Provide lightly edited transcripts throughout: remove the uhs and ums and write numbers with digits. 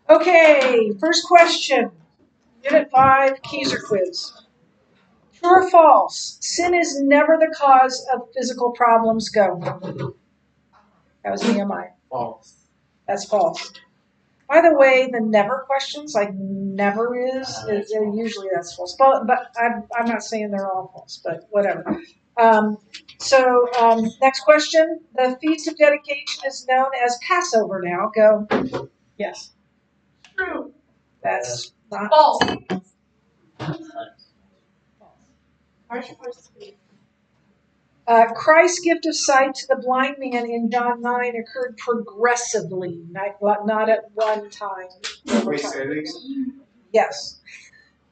Okay, first question. Unit 5, Kieser quiz. True or false? Sin is never the cause of physical problems. Go. That was Nehemiah. False. That's false. By the way, the never questions, like never is usually that's false. But I'm not saying they're all false, but whatever. Next question. The Feast of Dedication is known as Passover now. Go. Yes. True. That's not False. Christ's gift of sight to the blind man in John 9 occurred progressively, not at one time. Wait, say it again. Yes.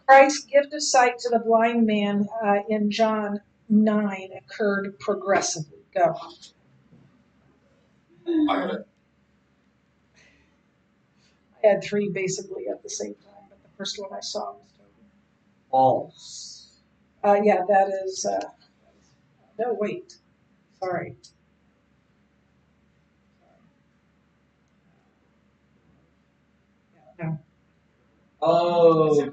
Christ's gift of sight to the blind man in John 9 occurred progressively. Go. I had 3 basically at the same time, but the first one I saw was Toby. False. Yeah, that is. No, wait. Sorry. No. Oh.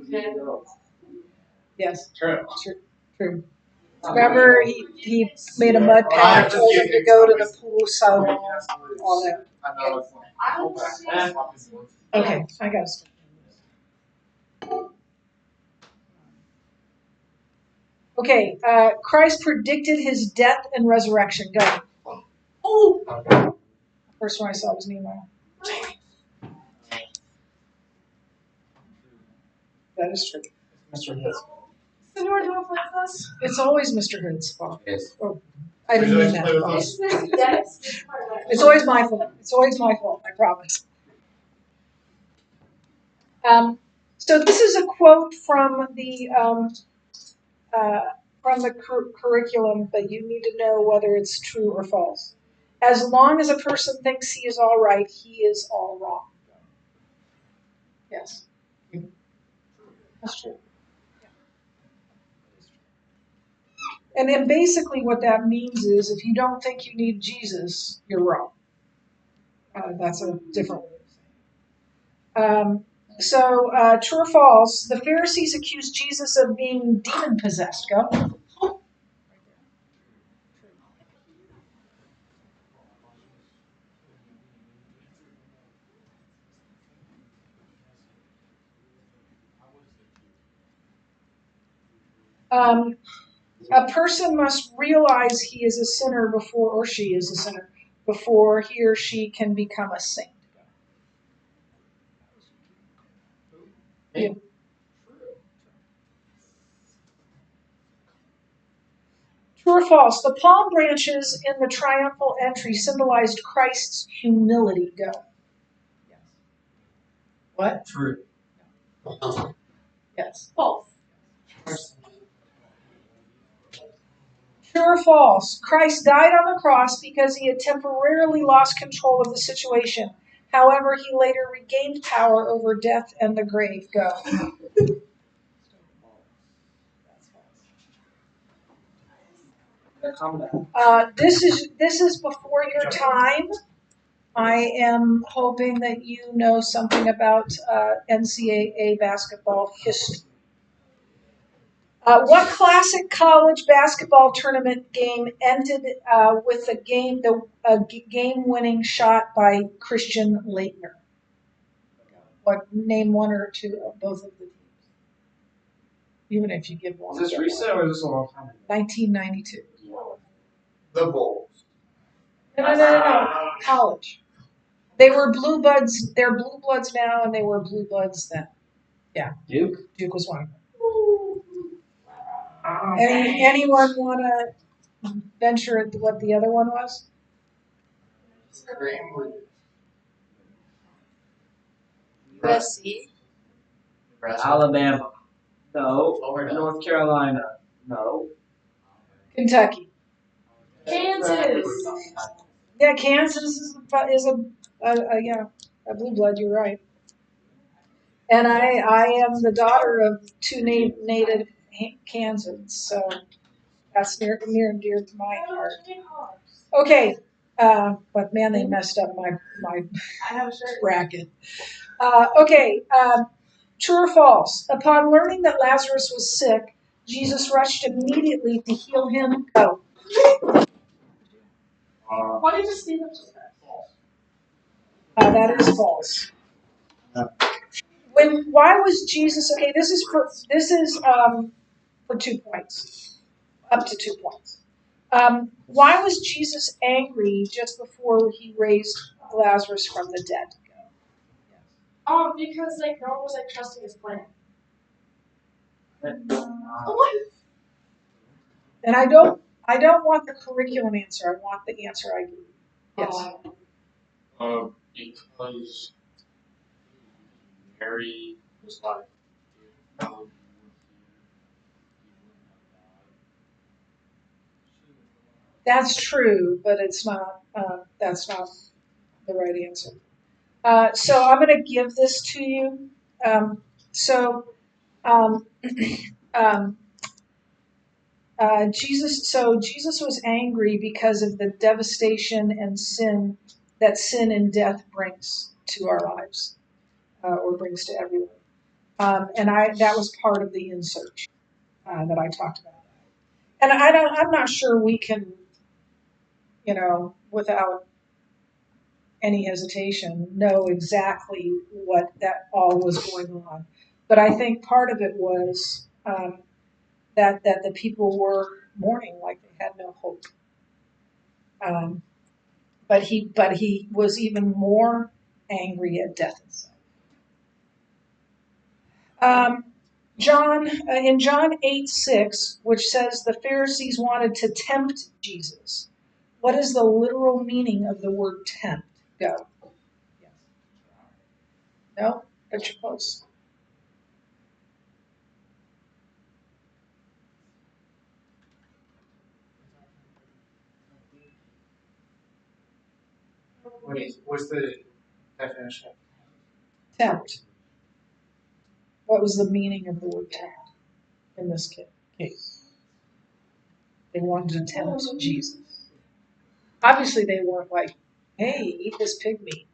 Yes. True. True. Remember, he made a mud pack, told him to go to the pool, so all that. Okay, I got it. Okay, Christ predicted his death and resurrection. Go. Oh! First one I saw was Nehemiah. That is true. Mr. Hits. It's always Mr. Hood's fault. Yes. Oh, I didn't mean that. Yes. It's always my fault. It's always my fault, I promise. So this is a quote from the curriculum, but you need to know whether it's true or false. As long as a person thinks he is all right, he is all wrong. Yes. That's true. And then basically what that means is if you don't think you need Jesus, you're wrong. That's a different way of saying it. True or false, the Pharisees accused Jesus of being demon-possessed. Go. A person must realize he is a sinner before, or she is a sinner, before he or she can become a saint. Yeah. True or false? The palm branches in the triumphal entry symbolized Christ's humility. Go. Yes. What? True. Yes. False. True or false? Christ died on the cross because he had temporarily lost control of the situation. However, he later regained power over death and the grave. Go. This is before your time. I am hoping that you know something about NCAA basketball history. What classic college basketball tournament game ended with a game-winning shot by Christian Laettner? Name one or two of both of the teams. Even if you give one. Is this recent or is this a long time ago? 1992. The Bulls. No. College. They were blue bloods. They're blue bloods now, and they were blue bloods then. Yeah. Duke? Duke was one of them. Anyone want to venture at what the other one was? USC. Alabama. No. North Carolina. No. Kentucky. Kansas. Yeah, Kansas is a blue blood. You're right. And I am the daughter of two native Kansans, so that's near and dear to my heart. Okay, But man, they messed up my I have a shirt. bracket. Okay, true or false? Upon learning that Lazarus was sick, Jesus rushed immediately to heal him. Go. Why did you stand up so fast? That is false. Why was Jesus? Okay, this is for 2 points, up to 2 points. Why was Jesus angry just before he raised Lazarus from the dead? Because no one was trusting his plan. And I don't want the curriculum answer. I want the answer I gave. Yes. Because Mary was like, no, That's true, but it's not. That's not the right answer. So I'm going to give this to you. Um, so um, um, Jesus was angry because of the devastation and sin that sin and death brings to our lives, or brings to everyone. And that was part of the insert that I talked about. And I'm not sure we can, without any hesitation, know exactly what that all was going on. But I think part of it was that the people were mourning like they had no hope. Um, but he was even more angry at death itself. In John 8:6, which says the Pharisees wanted to tempt Jesus. What is the literal meaning of the word tempt? Go. Yes. No, but you're close. What's the definition? Tempt. What was the meaning of the word tempt in this case? They wanted to tempt Jesus. Obviously, they weren't like, "Hey, eat this pig meat."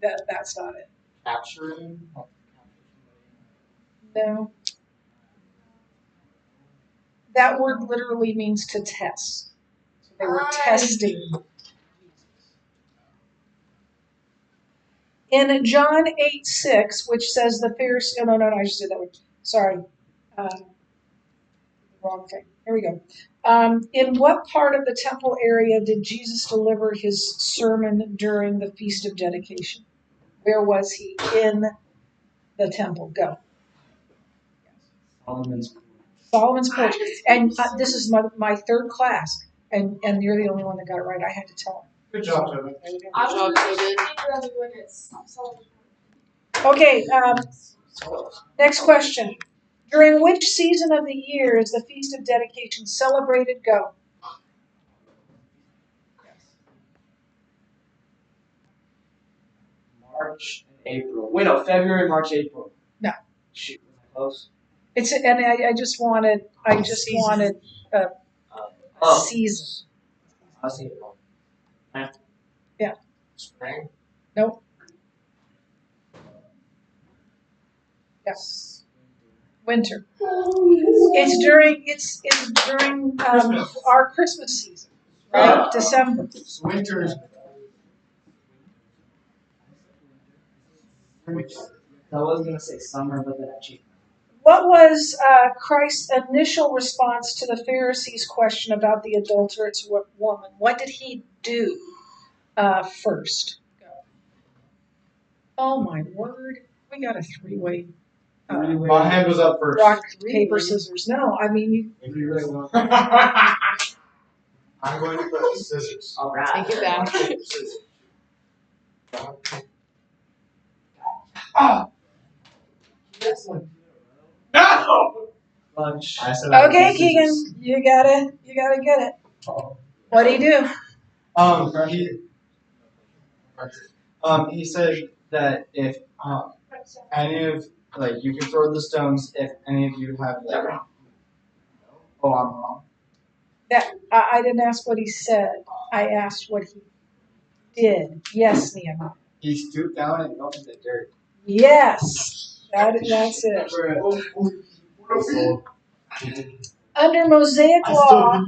That's not it. Capturing? No. That word literally means to test. So they were testing. In John 8:6, which says the Pharisees, no, I just did that one. Sorry. Wrong thing. Here we go. In what part of the temple area did Jesus deliver his sermon during the Feast of Dedication? Where was he in the temple? Go. Solomon's Porch. Solomon's Porch. And this is my third class, and you're the only one that got it right. I had to tell him. Good job, Toby. Okay, next question. During which season of the year is the Feast of Dedication celebrated? Go. March and April. Wait, no, February, March, April. No. Shoot, close. And I just wanted a season. I'll see it. Yeah. Spring? Nope. Yes. Winter. It's during our Christmas season, right? December. Winter is. I was gonna say summer, but then I cheated. What was Christ's initial response to the Pharisees' question about the adulterous woman? What did he do first? Oh my word! We got a three-way. My hand was up first. Rock, paper, scissors. No, I mean you. If you really want. I'm going to put scissors. All right. Take it back. Oh! No! Lunch. Okay, Keegan, you gotta get it. What do you do? He said that if any of you can throw the stones if any of you have oh, I'm wrong. I didn't ask what he said. I asked what he did. Yes, Nehemiah. He stooped down and fell in the dirt. Yes, that's it. Under Mosaic law,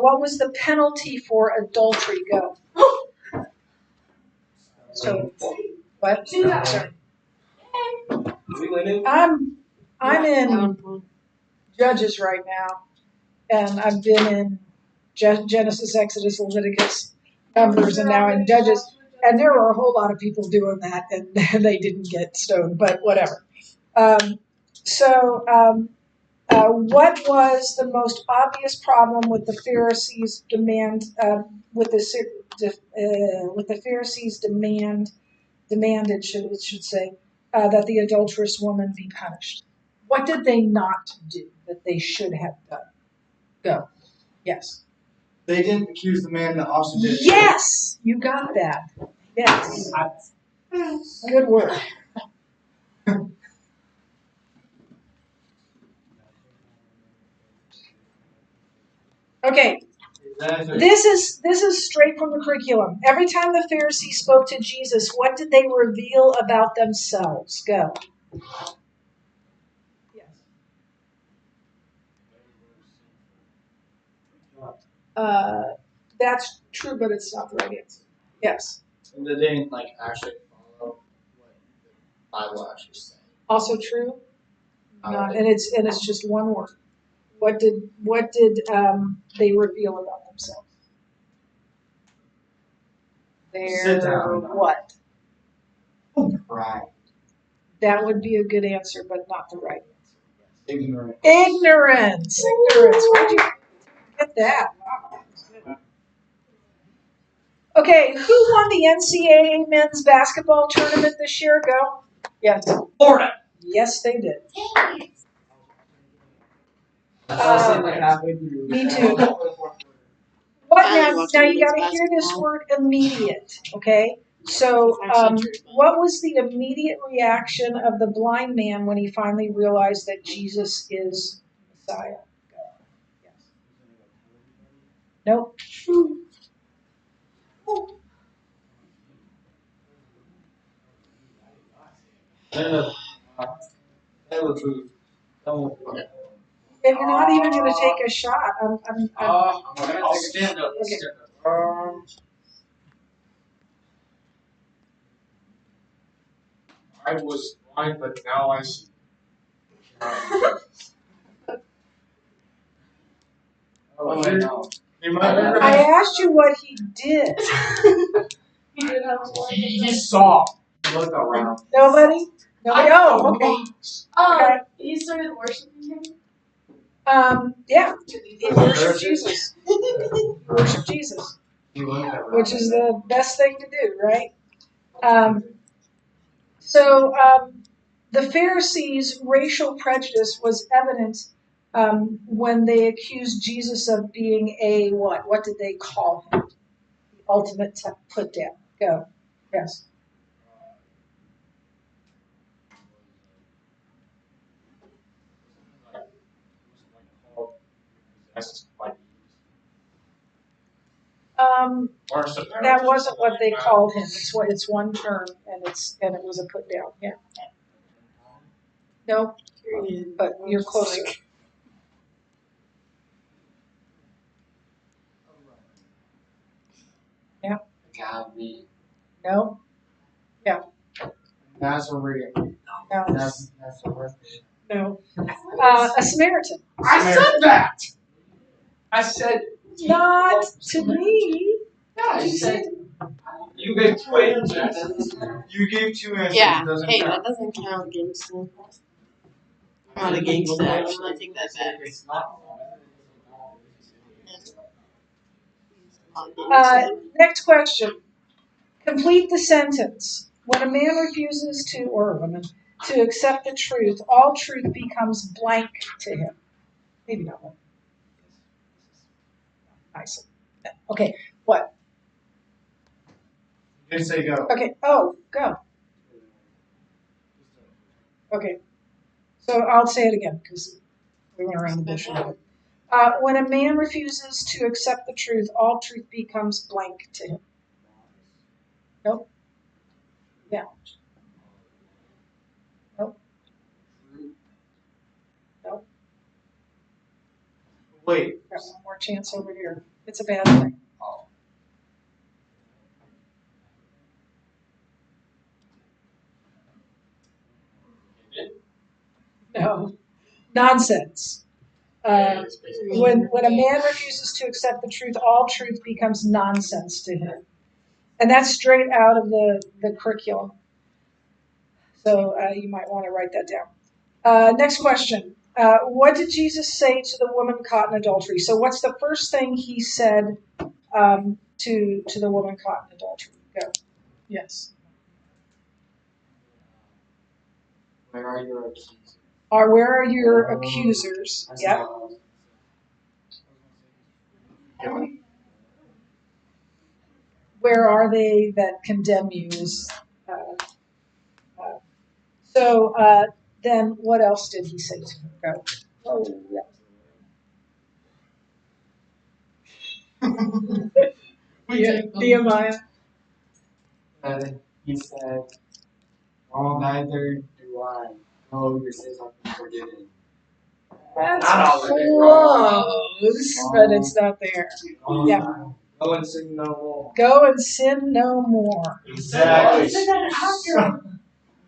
what was the penalty for adultery? Go. So, what? Sorry. I'm in Judges right now, and I've been in Genesis, Exodus, Leviticus, Numbers, and now in Judges. And there were a whole lot of people doing that, and they didn't get stoned, but whatever. What was the most obvious problem with the Pharisees' demand? With the Pharisees' demanded, it should say, that the adulterous woman be punished. What did they not do that they should have done? Go. Yes. They didn't accuse the man that also did it. Yes, you got that. Yes. Good work. Okay. This is straight from the curriculum. Every time the Pharisees spoke to Jesus, what did they reveal about themselves? Go. Yes. That's true, but it's not the right answer. Yes. And they didn't actually follow what the Bible actually said. Also true. Not, and it's just one word. What did they reveal about themselves? Sit down. What? Right. That would be a good answer, but not the right answer. Ignorant. Ignorance. Where'd you get that? Wow. Okay, who won the NCAA men's basketball tournament this year? Go. Yes. Florida. Yes, they did. Me too. What now? You got to hear this word immediate. Okay. So, what was the immediate reaction of the blind man when he finally realized that Jesus is Messiah? Yes. Nope. If you're not even going to take a shot, I'm gonna stand up. Okay. I was blind, but now I see. I asked you what he did. He did have a He saw. Look around. Nobody? Oh, okay. Okay. He started worshiping him. Yeah. He worshiped Jesus. Worship Jesus, which is the best thing to do, right? The Pharisees' racial prejudice was evident when they accused Jesus of being a what? What did they call him? The ultimate put down. Go. Yes. That wasn't what they called him. It's one term, and it was a put down. Yeah. No, but you're closer. Yeah. No. Yeah. Nazarene. No. Nazarene. No. A Samaritan. I said that. I said. Not to me. Yeah, You said. You gave two answers. You gave two answers. Yeah. It doesn't Hey, count. that doesn't count, gangster. I'm not a gangster, actually. I take that back. It's not. Next question. Complete the sentence. When a man refuses to, or a woman, to accept the truth, all truth becomes blank to him. Maybe not one. Nice. Okay. What? You didn't say go. Okay. Oh, go. Okay. So I'll say it again because we went around the bush a little bit. When a man refuses to accept the truth, all truth becomes blank to him. Nope. Yeah. Nope. Nope. Wait. Got one more chance over here. It's a bad thing. No. Nonsense. When a man refuses to accept the truth, all truth becomes nonsense to him. And that's straight out of the curriculum. So you might want to write that down. Next question. What did Jesus say to the woman caught in adultery? So what's the first thing he said to the woman caught in adultery? Go. Yes. Where are your accusers? Where are your accusers? Yeah. Where are they that condemn you? So then what else did he say to her? Go. Oh, yeah. Nehemiah. He said, "Oh, neither do I. No, your sins have been forgiven." That's Not all of it. close, but it's not there. Yeah. Go and sin no more. Go and sin no more. Exactly.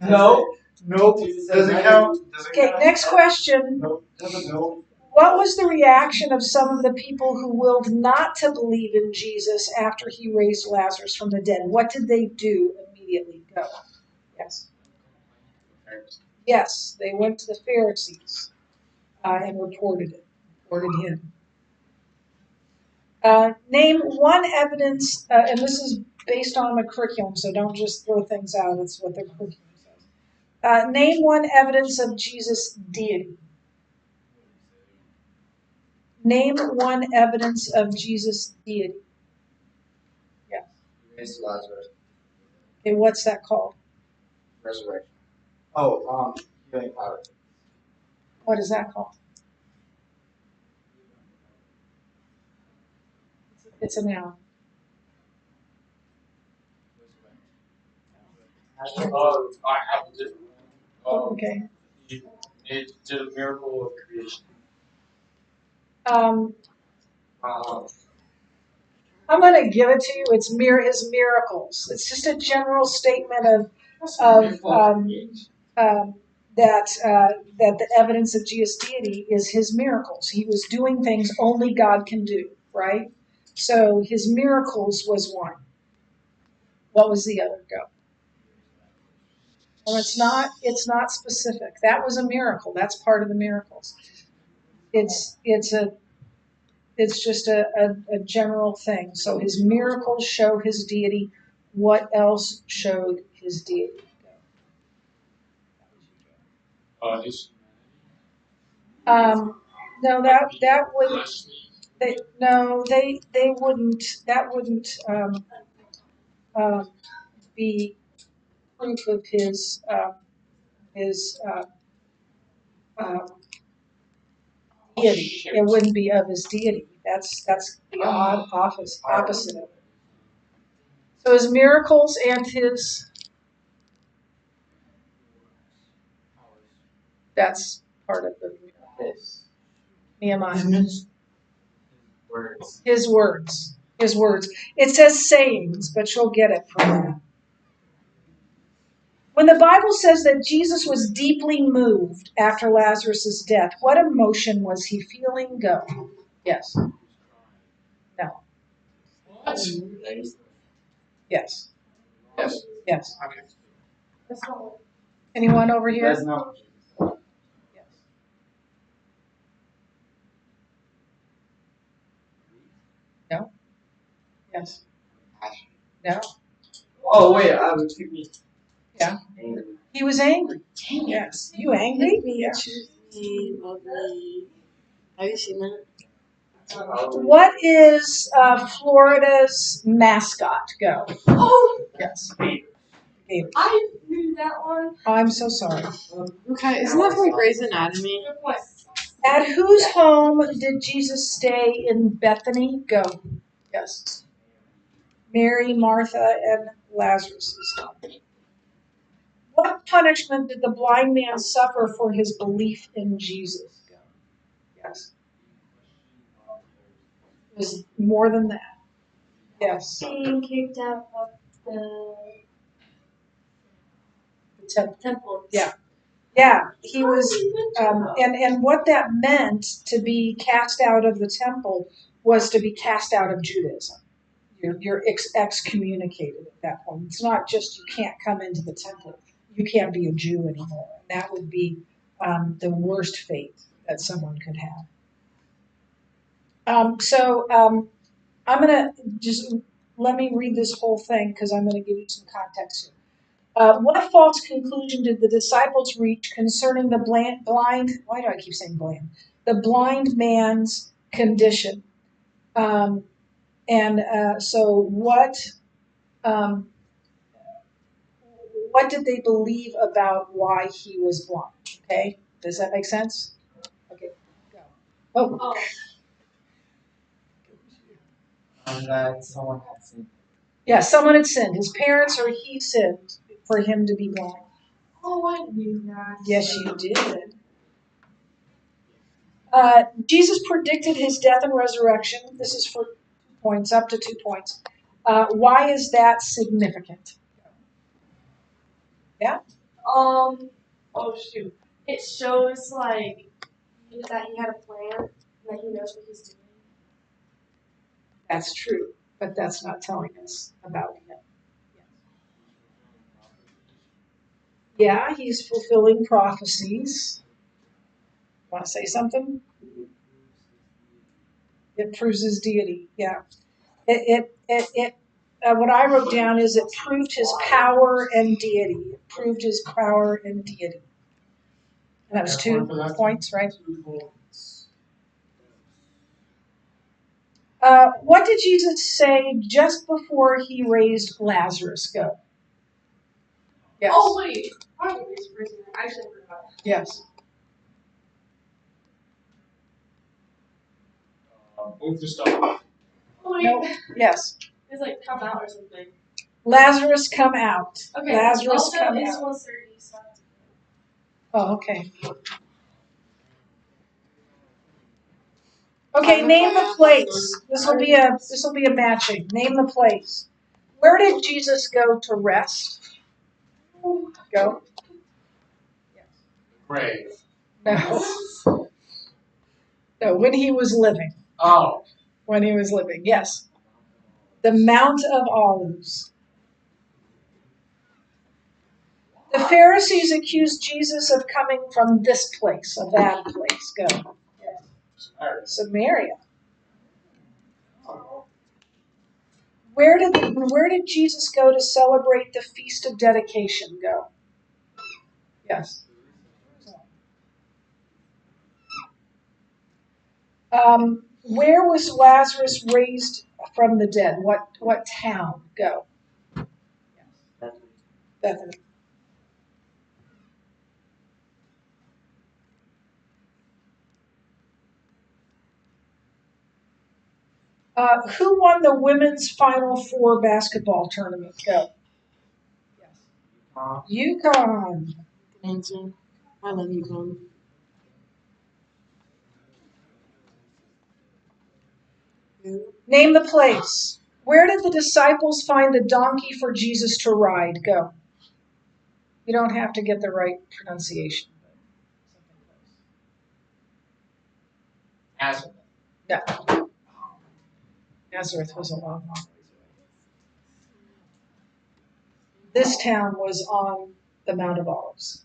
No. Nope. Doesn't count. Okay, next question. Nope. Doesn't know. What was the reaction of some of the people who willed not to believe in Jesus after he raised Lazarus from the dead? What did they do immediately? Go. Yes. Yes, they went to the Pharisees and reported him. Name one evidence, and this is based on the curriculum, so don't just throw things out. It's what the curriculum says. Name one evidence of Jesus' deity. Name one evidence of Jesus' deity. Yeah. Raised Lazarus. Okay, what's that called? Resurrection. Oh, healing power. What is that called? It's a noun. I have a different one. Okay. It did a miracle of creation. I'm going to give it to you. It's his miracles. It's just a general statement that the evidence of Jesus' deity is his miracles. He was doing things only God can do, right? So his miracles was one. What was the other? Go. Well, it's not specific. That was a miracle. That's part of the miracles. It's just a general thing. So his miracles show his deity. What else showed his deity? His No, that wouldn't. They wouldn't. That wouldn't be proof of his um, deity. It wouldn't be of his deity. That's the opposite of it. So his miracles and his, that's part of the miracles. Nehemiah. Words. His words. His words. It says sayings, but you'll get it from that. When the Bible says that Jesus was deeply moved after Lazarus' death, what emotion was he feeling? Go. Yes. No. what? Yes. Yes. Yes. Okay. Anyone over here? That's not. Yes. No. Yes. No. Oh wait, I was thinking. Yeah. Angry. He was angry. Yes. You angry? Yeah. Lovely. Have you seen that? What is Florida's mascot? Go. Oh, Yes. Gator. I knew that one. I'm so sorry. Okay, isn't that from Grey's Anatomy? What? At whose home did Jesus stay in Bethany? Go. Yes. Mary, Martha, and Lazarus' home. What punishment did the blind man suffer for his belief in Jesus? Go. Yes. It was more than that. Yes. Being kicked out of the temple. Yeah. Yeah. He was, and what that meant to be cast out of the temple was to be cast out of Judaism. You're excommunicated at that point. It's not just you can't come into the temple. You can't be a Jew anymore. That would be the worst fate that someone could have. I'm going to just let me read this whole thing because I'm going to give you some context here. What false conclusion did the disciples reach concerning the blind, why do I keep saying blind? The blind man's condition. What did they believe about why he was blind? Okay, does that make sense? Okay, go. Oh. That someone had sinned. Yeah, someone had sinned. His parents or he sinned for him to be blind. Oh, I knew that. Yes, you did. Jesus predicted his death and resurrection. This is for 2 points, up to 2 points. Why is that significant? Yeah? Oh shoot. It shows like that he had a plan and that he knows what he's doing. That's true, but that's not telling us about him. Yeah, he's fulfilling prophecies. Want to say something? It proves his deity. Yeah. What I wrote down is it proved his power and deity. It proved his power and deity. And that was 2 points, right? What did Jesus say just before he raised Lazarus? Go. Yes. Oh wait. I actually forgot. Yes. Move the stone. Oh wait. No. Yes. It's like come out or something. Lazarus, come out. Okay. Lazarus, also, come it's out. 1:30. So. Oh, okay. Okay, name the place. This will be a matching. Name the place. Where did Jesus go to rest? Go. Grave. No. No, when he was living. Oh. When he was living, yes. The Mount of Olives. The Pharisees accused Jesus of coming from this place, a bad place. Go. Samaria. Where did Jesus go to celebrate the Feast of Dedication? Go. Yes. Where was Lazarus raised from the dead? What town? Go. Bethany. Who won the women's Final Four basketball tournament? Go. UConn. Answer. I love you, Con. Name the place. Where did the disciples find the donkey for Jesus to ride? Go. You don't have to get the right pronunciation. Nazareth. No. Nazareth was a long ways away. This town was on the Mount of Olives.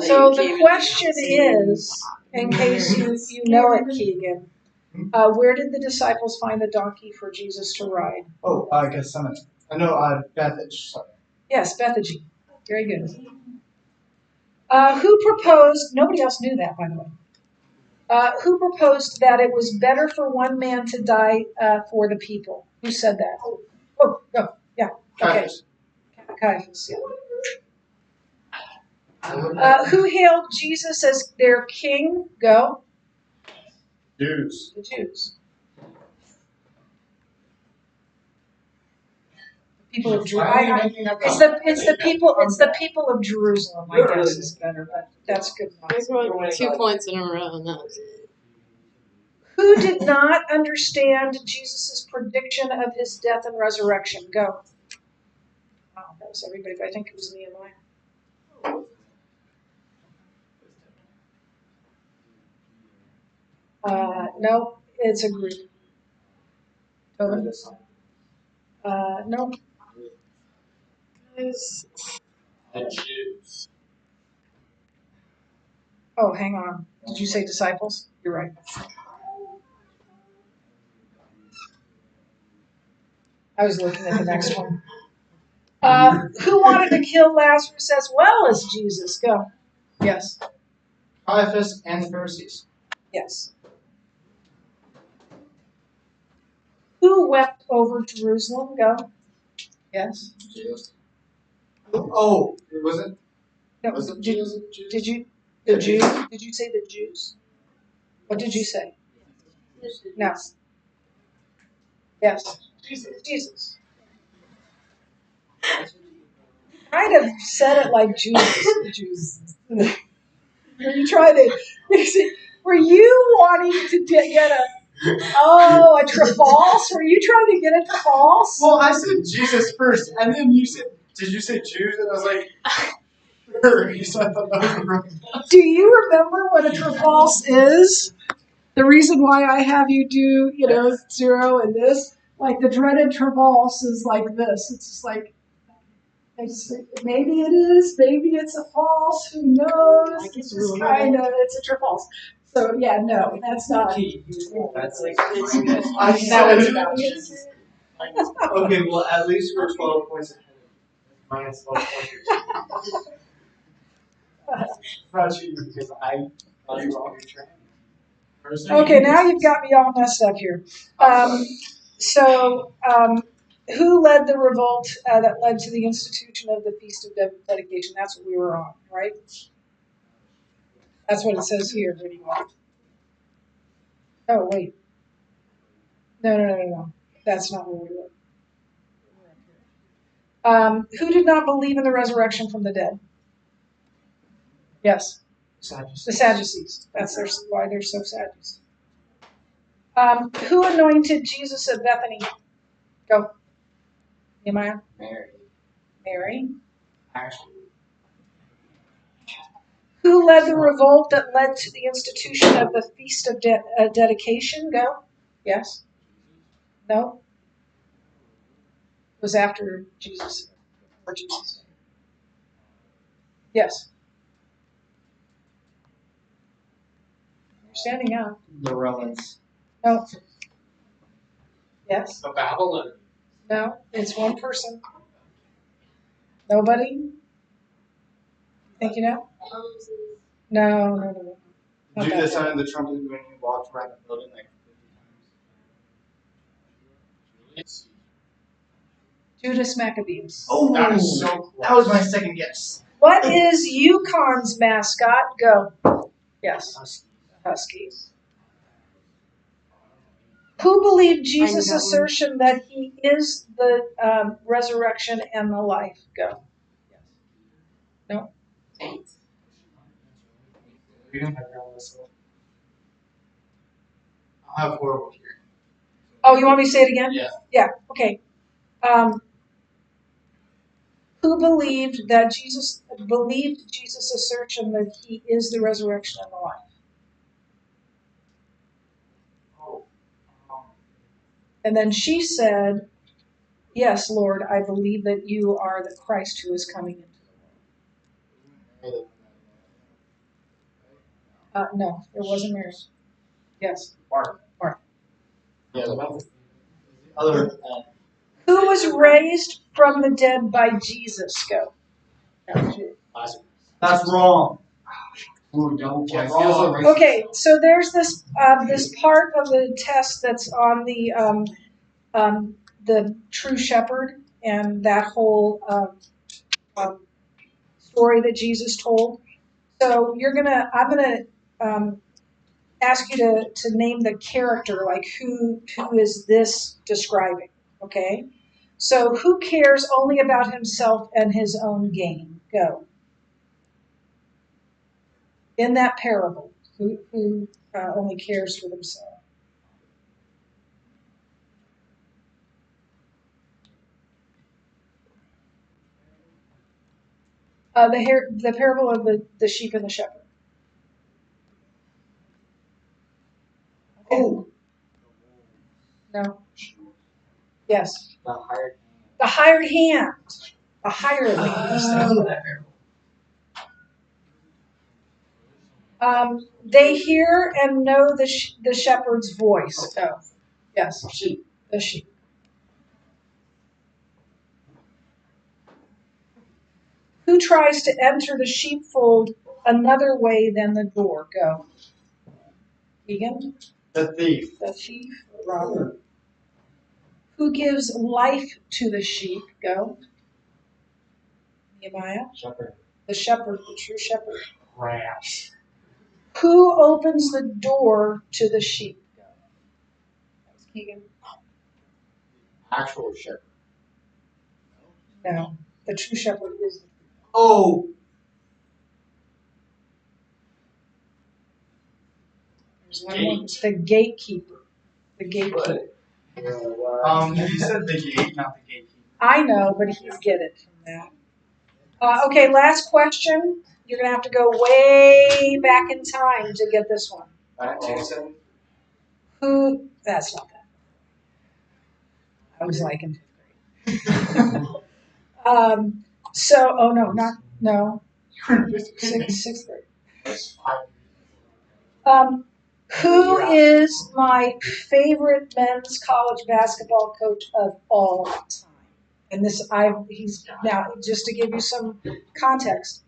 So the question is, in case you know it, Keegan, where did the disciples find the donkey for Jesus to ride? Oh, I guess Summit. I know, Bethage. Sorry. Yes, Bethany. Very good. Who proposed, nobody else knew that, by the way. Who proposed that it was better for one man to die for the people? Who said that? Oh, go. Yeah. Okay. Caiaphas. Yeah. Who hailed Jesus as their king? Go. Jews. The Jews. People of Jerusalem. It's the people of Jerusalem. I guess is better, but that's good enough. There's one, 2 points in a row, and that was it. Who did not understand Jesus' prediction of his death and resurrection? Go. Oh, that was everybody, but I think it was Nehemiah. No, it's a group. Totally. No. The Jews. Oh, hang on. Did you say disciples? You're right. I was looking at the next one. Who wanted to kill Lazarus as well as Jesus? Go. Yes. Caiaphas and the Pharisees. Yes. Who wept over Jerusalem? Go. Yes. Jesus. Oh, was it? No. Was it Did you? The Jews? Did you say the Jews? What did you say? No. Yes. Jesus. Kind of said it like Jews. Were you trying to? Were you wanting to get a trifalse? Were you trying to get a false? Well, I said Jesus first, and then you said, did you say Jews? And I was like, sure. So I thought that was the wrong. Do you remember what a trifalse is? The reason why I have you do, 0 and this, like the dreaded trifalse is like this. It's just like, maybe it is, maybe it's a false, who knows? It's just kind of, it's a trifalse. So yeah, no, that's not. That's like, I said it. Okay, well, at least we're 12 points ahead. Minus 12 points. Not you, because I thought you were on your track. Okay, now you've got me all messed up here. Who led the revolt that led to the institution of the Feast of Dedication? That's what we were on, right? That's what it says here. What do you want? Oh, wait. No. That's not where we were. Who did not believe in the resurrection from the dead? Yes. The Sadducees. That's why they're so Sadducees. Who anointed Jesus at Bethany? Go. Nehemiah? Mary. Actually. Who led the revolt that led to the institution of the Feast of Dedication? Go. Yes. No. It was after Jesus. Or Jesus. Yes. You're standing out. The Romans. No. Yes. The Babylon. No. It's one person. Nobody? Think you know? No. Not Judas that. sounded the trumpet when he walked around the building like 50 times. Judas Maccabeus. Oh, That is so close. That was my second guess. What is UConn's mascot? Go. Yes. Huskies. Who believed Jesus' assertion that he is the resurrection and the life? Go. No. We don't have your list. I'll have horrible here. Oh, you want me to say it again? Yeah. Yeah. Okay. Who believed Jesus' assertion that he is the resurrection and the life? And then she said, "Yes, Lord, I believe that you are the Christ who is coming into the world." No, it wasn't Mary. Yes. Mark. Yeah, the other. Who was raised from the dead by Jesus? Go. That's wrong. Ooh, double Yeah, points. Feels like Okay, so there's this this part of the test that's on the true shepherd and that whole story that Jesus told. So I'm gonna ask you to name the character, like who is this describing? Okay, so who cares only about himself and his own gain? Go. In that parable, who only cares for themselves? The parable of the sheep and the shepherd. Okay. Oh. No. Yes. The hired The hired hand. A hired hand. They hear and know the shepherd's voice. Oh, yes. Sheep. The sheep. Who tries to enter the sheepfold another way than the door? Go. Egan? The thief. The thief. Robert. Who gives life to the sheep? Go. Nehemiah. shepherd. The shepherd, the true shepherd. Rats. Who opens the door to the sheep? Go. That was Keegan. Actual shepherd. No. The true shepherd is the Oh. There's one more. The gatekeeper. The gatekeeper. You said the gate, not the gatekeeper. I know, but he'll get it from that. Okay, last question. You're going to have to go way back in time to get this one. 927. Who? That's not that. I was like in fifth grade. Oh no, no. Sixth grade. Who is my favorite men's college basketball coach of all time? And he's now, just to give you some context,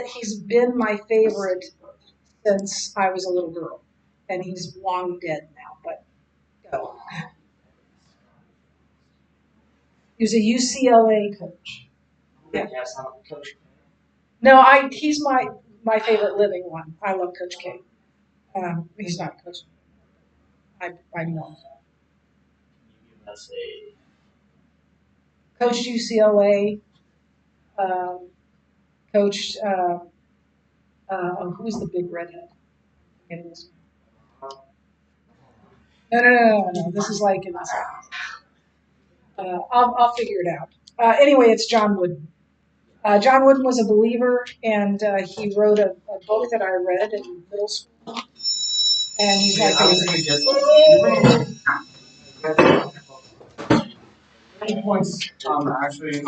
he's been my favorite since I was a little girl, and he's long dead now. But go. He was a UCLA coach. Yeah. Yes, I'm a coach. No, he's my favorite living one. I love Coach K. He's not a coach. I know. Let's see. Coached UCLA. Coached. Who's the big redhead? No. This is like in this. I'll figure it out. Anyway, it's John Wooden. John Wooden was a believer, and he wrote a book that I read in middle school. And he's my I was favorite. going to guess. How many points actually